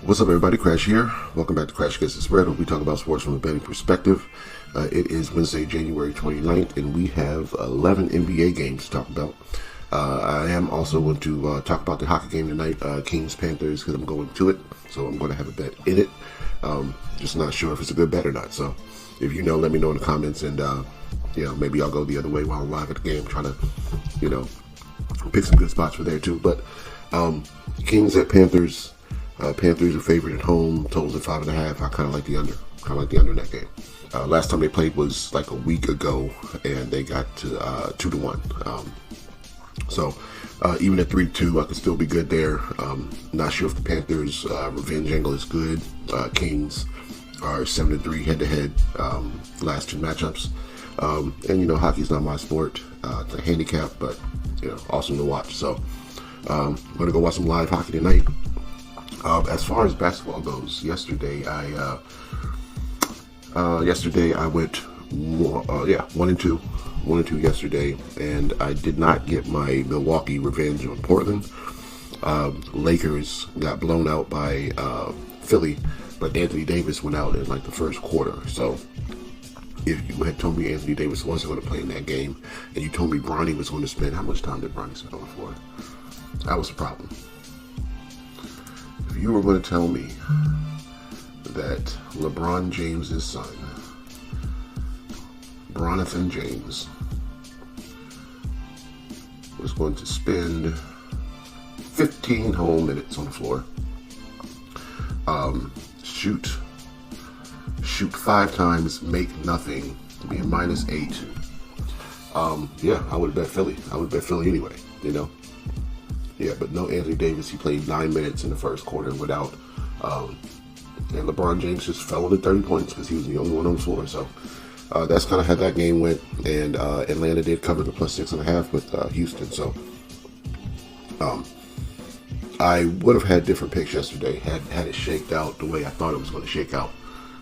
What's up, everybody? Crash here. Welcome back to Crash Gets the Spread, where we talk about sports from a betting perspective. It is Wednesday, January 29th, and we have 11 NBA games to talk about. I am also going to talk about the hockey game tonight, Kings-Panthers, because I'm going to it, so I'm going to have a bet in it. Just not sure if it's a good bet or not, so if you know, let me know in the comments, and maybe I'll go the other way while I'm live at the game, trying to, pick some good spots for there too. But Kings at Panthers. Panthers are favored at home. Totals at 5.5. I kind of like the under. In that game. Last time they played was like a week ago, and they got to 2-1. So even at 3-2, I could still be good there. Not sure if the Panthers' revenge angle is good. Kings are 7-3 head-to-head last two matchups. And hockey's not my sport. It's a handicap, but awesome to watch. So I'm gonna go watch some live hockey tonight. As far as basketball goes, yesterday I went 1-2 yesterday, and I did not get my Milwaukee revenge on Portland. Lakers got blown out by Philly, but Anthony Davis went out in like the first quarter. So if you had told me Anthony Davis wasn't going to play in that game, and you told me Bronny was going to spend, how much time did Bronny spend on the floor? That was a problem. If you were going to tell me that LeBron James's son, Bronathan James, was going to spend 15 whole minutes on the floor, shoot 5 times, make nothing, be a -8. I would bet Philly. I would bet Philly anyway, Yeah, but no Anthony Davis. He played 9 minutes in the first quarter without, and LeBron James just fell into 30 points because he was the only one on the floor. So that's kind of how that game went. And Atlanta did cover the +6.5 with Houston. So I would have had different picks yesterday had it shaked out the way I thought it was going to shake out.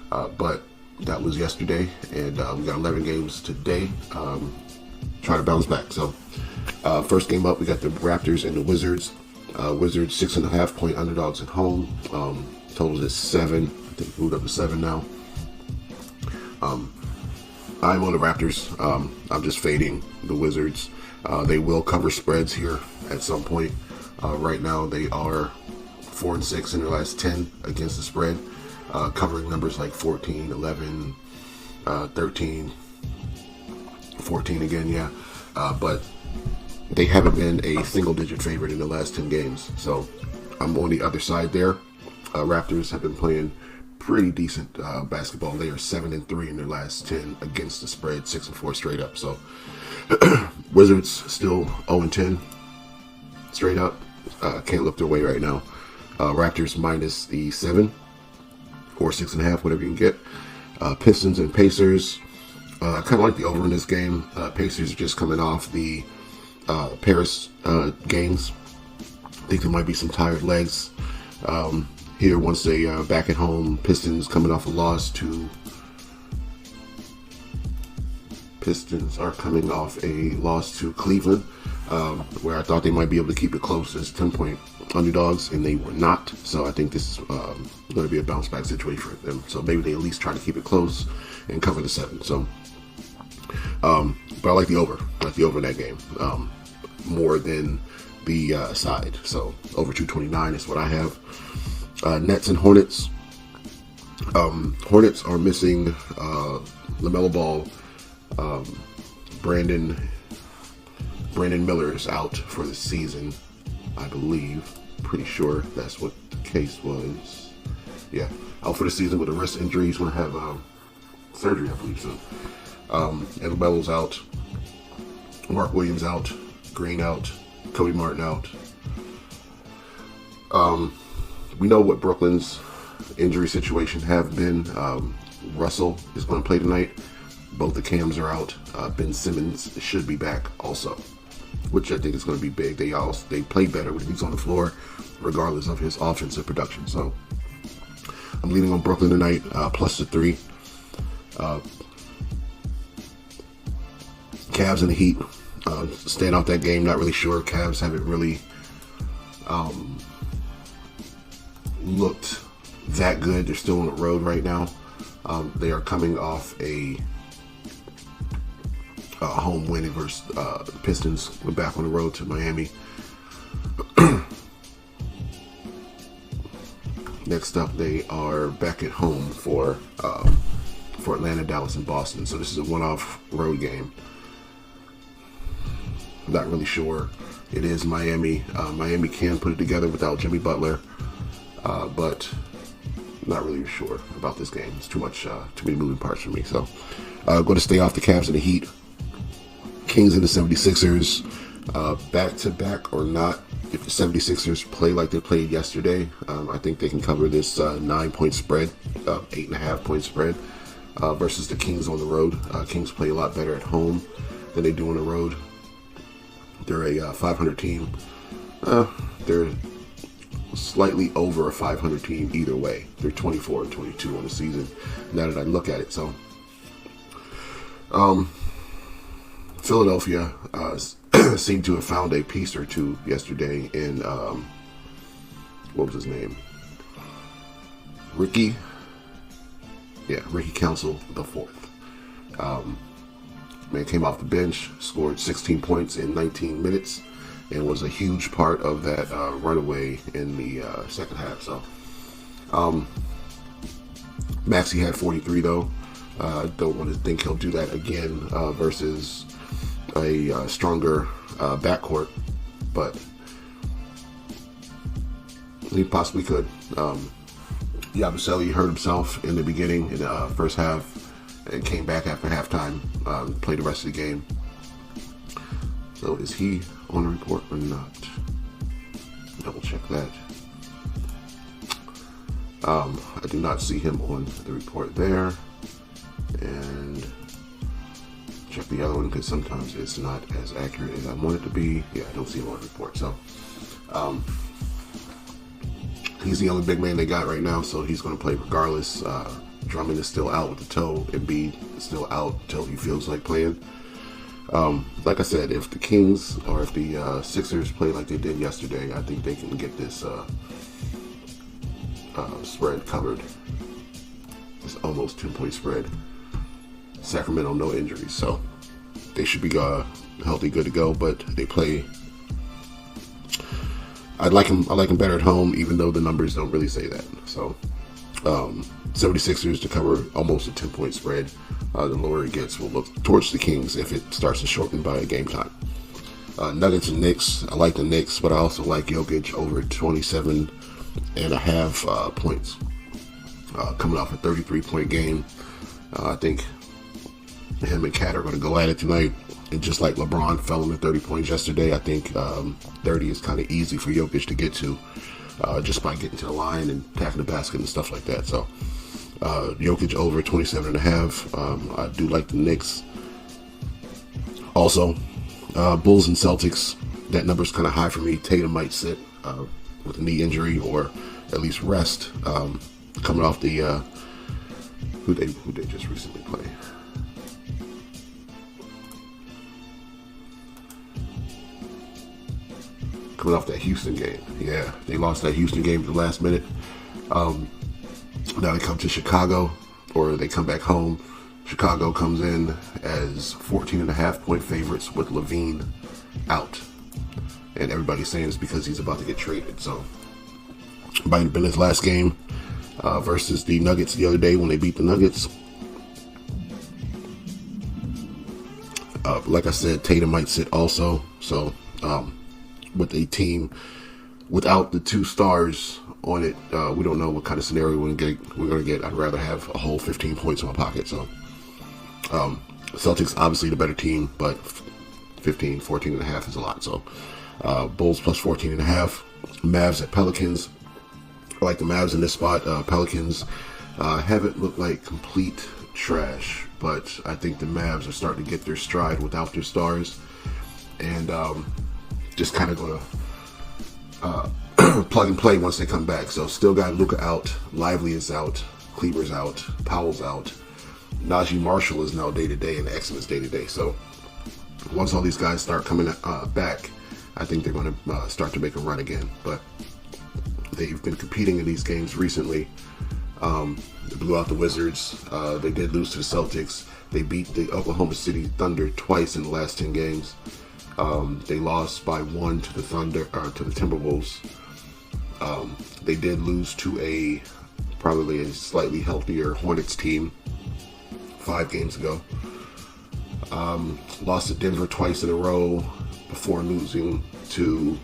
But that was yesterday, and we got 11 games today. Trying to bounce back. So. First game up, we got the Raptors and the Wizards. Wizards 6.5 point underdogs at home. Totals at 7. I think moved up to 7 now. I'm on the Raptors. I'm just fading the Wizards. They will cover spreads here at some point. Right now, they are 4-6 in their last 10 against the spread, covering numbers like 14, 11, 13, 14 again. But they haven't been a single-digit favorite in the last 10 games, so I'm on the other side there. Raptors have been playing pretty decent basketball. They are 7-3 in their last 10 against the spread, 6-4 straight up. So Wizards still 0-10 straight up. Can't look their way right now. Raptors minus the 7 or 6.5, whatever you can get. Pistons and Pacers. I kind of like the over in this game. Pacers are just coming off the Paris games. I think there might be some tired legs here once they are back at home. Pistons coming off a loss to Cleveland, where I thought they might be able to keep it close as 10-point underdogs, and they were not. So I think this is going to be a bounce back situation for them. So maybe they at least try to keep it close and cover the 7. So, but I like the over. I like the over in that game more than the side. So over 229 is what I have. Nets and Hornets. Hornets are missing LaMelo Ball. Brandon Miller is out for the season, I believe. Pretty sure that's what the case was. Yeah, out for the season with a wrist injury. He's going to have surgery, I believe so. And LaMelo's out. Mark Williams out. Green out. Kobe Martin out. We know what Brooklyn's injury situation have been. Russell is going to play tonight. Both the Cams are out. Ben Simmons should be back also, which I think is going to be big. They play better when he's on the floor, regardless of his offensive production. So I'm leaning on Brooklyn tonight, plus the 3. Cavs and the Heat. Staying out that game, not really sure. Cavs haven't really looked that good. They're still on the road right now. They are coming off a home winning versus the Pistons. We're back on the road to Miami. Next up, they are back at home for Atlanta, Dallas, and Boston. So this is a one-off road game. I'm not really sure. It is Miami. Miami can put it together without Jimmy Butler, but not really sure about this game. It's too many moving parts for me. So going to stay off the Cavs and the Heat. Kings and the 76ers, back-to-back or not. If the 76ers play like they played yesterday, I think they can cover this 9-point spread, 8.5-point spread, versus the Kings on the road. Kings play a lot better at home than they do on the road. They're a 500 team. They're slightly over a 500 team either way. They're 24-22 on the season, now that I look at it. So, Philadelphia seemed to have found a piece or two yesterday in, what was his name? Ricky Council the fourth. Man came off the bench, scored 16 points in 19 minutes, and was a huge part of that runaway in the second half. So, Maxey had 43 though. Don't want to think he'll do that again versus a stronger backcourt, but he possibly could. Yabusele hurt himself in the beginning in the first half and came back after halftime, played the rest of the game. So is he on the report or not? Double check that. I do not see him on the report there. And check the other one because sometimes it's not as accurate as I want it to be. Yeah, I don't see him on the report. So he's the only big man they got right now, so he's going to play regardless. Drummond is still out with the toe. Embiid is still out until he feels like playing. Like I said, if the Kings or if the Sixers play like they did yesterday, I think they can get this spread covered. It's almost 10-point spread. Sacramento, no injuries, so they should be healthy, good to go. But they play. I like them better at home, even though the numbers don't really say that. So, 76ers to cover almost a 10-point spread. The lower it gets, we'll look towards the Kings if it starts to shorten by game time. Nuggets and Knicks. I like the Knicks, but I also like Jokic over 27.5 points. Coming off a 33-point game. I think him and Cat are going to go at it tonight. And just like LeBron fell in the 30 points yesterday, I think 30 is kind of easy for Jokic to get to just by getting to the line and attacking the basket and stuff like that. So Jokic over 27.5. I do like the Knicks. Also, Bulls and Celtics, that number's kind of high for me. Tatum might sit with a knee injury or at least rest. Coming off the who they just recently played. Coming off that Houston game. Yeah, they lost that Houston game at the last minute. Now they come to Chicago, or they come back home. Chicago comes in as 14.5-point favorites with Levine out. And everybody's saying it's because he's about to get traded. So, might have been his last game versus the Nuggets the other day when they beat the Nuggets. Like I said, Tatum might sit also. So, with a team without the two stars on it, we don't know what kind of scenario we're going to get. I'd rather have a whole 15 points in my pocket. So, Celtics obviously the better team, but 14.5 is a lot. So, Bulls plus 14.5. Mavs at Pelicans. I like the Mavs in this spot. Pelicans haven't looked like complete trash, but I think the Mavs are starting to get their stride without their stars, and just kind of going to plug and play once they come back. So still got Luka out, Lively is out, Kleber's out, Powell's out, Najee Marshall is now day-to-day, and Exum is day-to-day. So once all these guys start coming back, I think they're going to start to make a run again. But They've been competing in these games recently. They blew out the Wizards. They did lose to the Celtics. They beat the Oklahoma City Thunder twice in the last 10 games. They lost by 1 to the Timberwolves. They did lose to probably a slightly healthier Hornets team 5 games ago. Lost to Denver twice in a row before losing to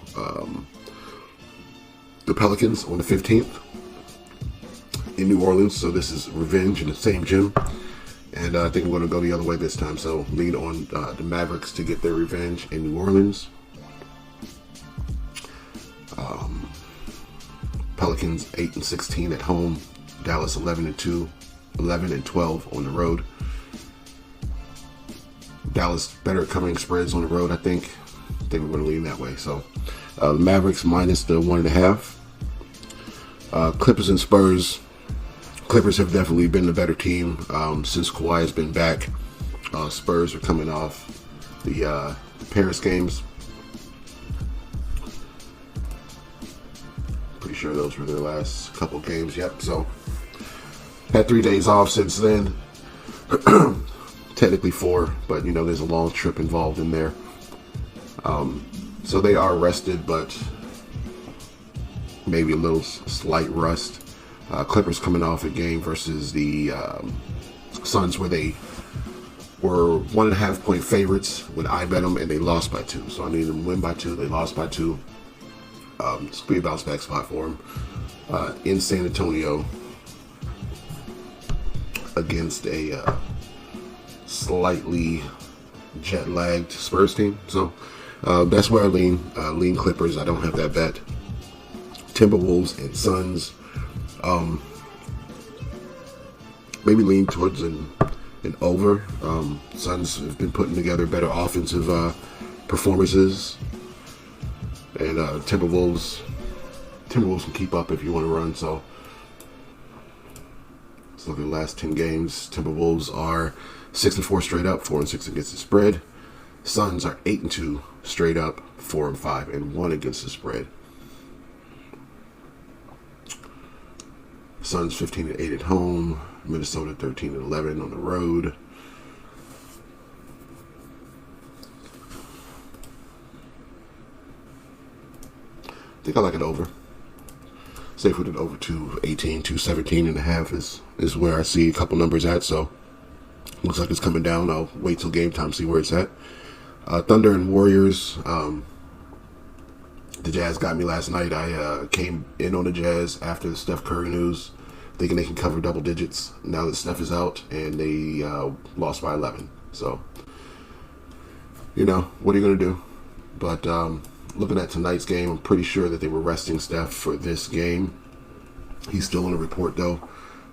the Pelicans on the 15th in New Orleans. So this is revenge in the same gym. And I think we're going to go the other way this time. So lean on the Mavericks to get their revenge in New Orleans. Pelicans 8-16 at home. Dallas 11-2, 11-12 on the road. Dallas better at covering spreads on the road, I think. I think we're going to lean that way. So the Mavericks minus the 1.5. Clippers and Spurs. Clippers have definitely been the better team since Kawhi has been back. Spurs are coming off the Paris games. Pretty sure those were their last couple games. Yep. So had 3 days off since then. Technically 4, but there's a long trip involved in there. So they are rested, but maybe a little slight rust. Clippers coming off a game versus the Suns where they were 1.5 point favorites when I bet them, and they lost by 2. So I needed them to win by 2. They lost by 2. It's a pretty bounce back spot for them in San Antonio against a slightly jet-lagged Spurs team. So that's where I lean Clippers. I don't have that bet. Timberwolves and Suns. Maybe lean towards an over. Suns have been putting together better offensive performances. And Timberwolves can keep up if you want to run. So let's look at the last 10 games. Timberwolves are 6-4 straight up, 4-6 against the spread. Suns are 8-2 straight up, 4-5 and 1 against the spread. Suns 15-8 at home. Minnesota 13-11 on the road. I think I like it over. Safe with it over 218, 217.5 is where I see a couple numbers at. So looks like it's coming down. I'll wait till game time, see where it's at. Thunder and Warriors. The Jazz got me last night. I came in on the Jazz after the Steph Curry news, thinking they can cover double digits. Now that Steph is out, and they lost by 11. So, what are you going to do? But looking at tonight's game, I'm pretty sure that they were resting Steph for this game. He's still on the report, though.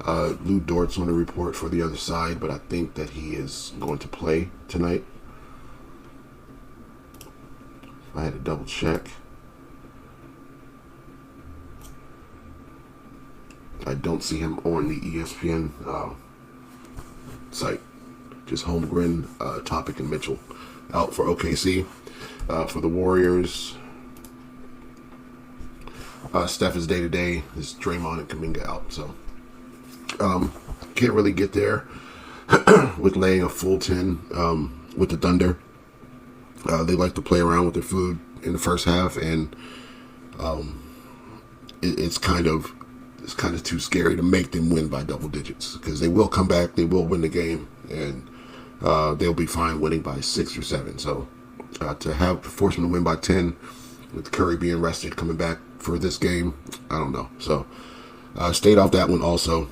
Lou Dort's on the report for the other side, but I think that he is going to play tonight. I had to double check. I don't see him on the ESPN site. Just Holmgren, Topic, and Mitchell out for OKC. For the Warriors, Steph is day-to-day. It's Draymond and Kuminga out. So can't really get there with laying a full 10 with the Thunder. They like to play around with their food in the first half, and it's kind of too scary to make them win by double digits, because they will come back, they will win the game, and they'll be fine winning by 6 or 7. So to force them to win by 10 with Curry being rested, coming back for this game, I don't know. So stayed off that one also.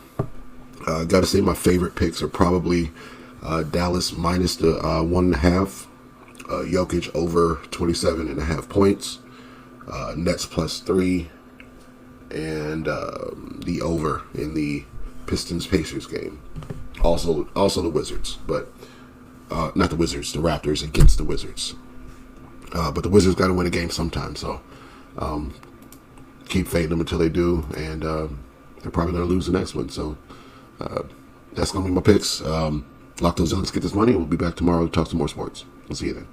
Got to say my favorite picks are probably Dallas minus the 1.5. Jokic over 27.5 points. Nets plus 3. And the over in the Pistons-Pacers game. Also the Wizards, but not the Wizards, the Raptors against the Wizards. But the Wizards got to win a game sometime, so keep fading them until they do, and they're probably going to lose the next one. So that's going to be my picks. Lock those in, let's get this money, and we'll be back tomorrow to talk some more sports. We'll see you then.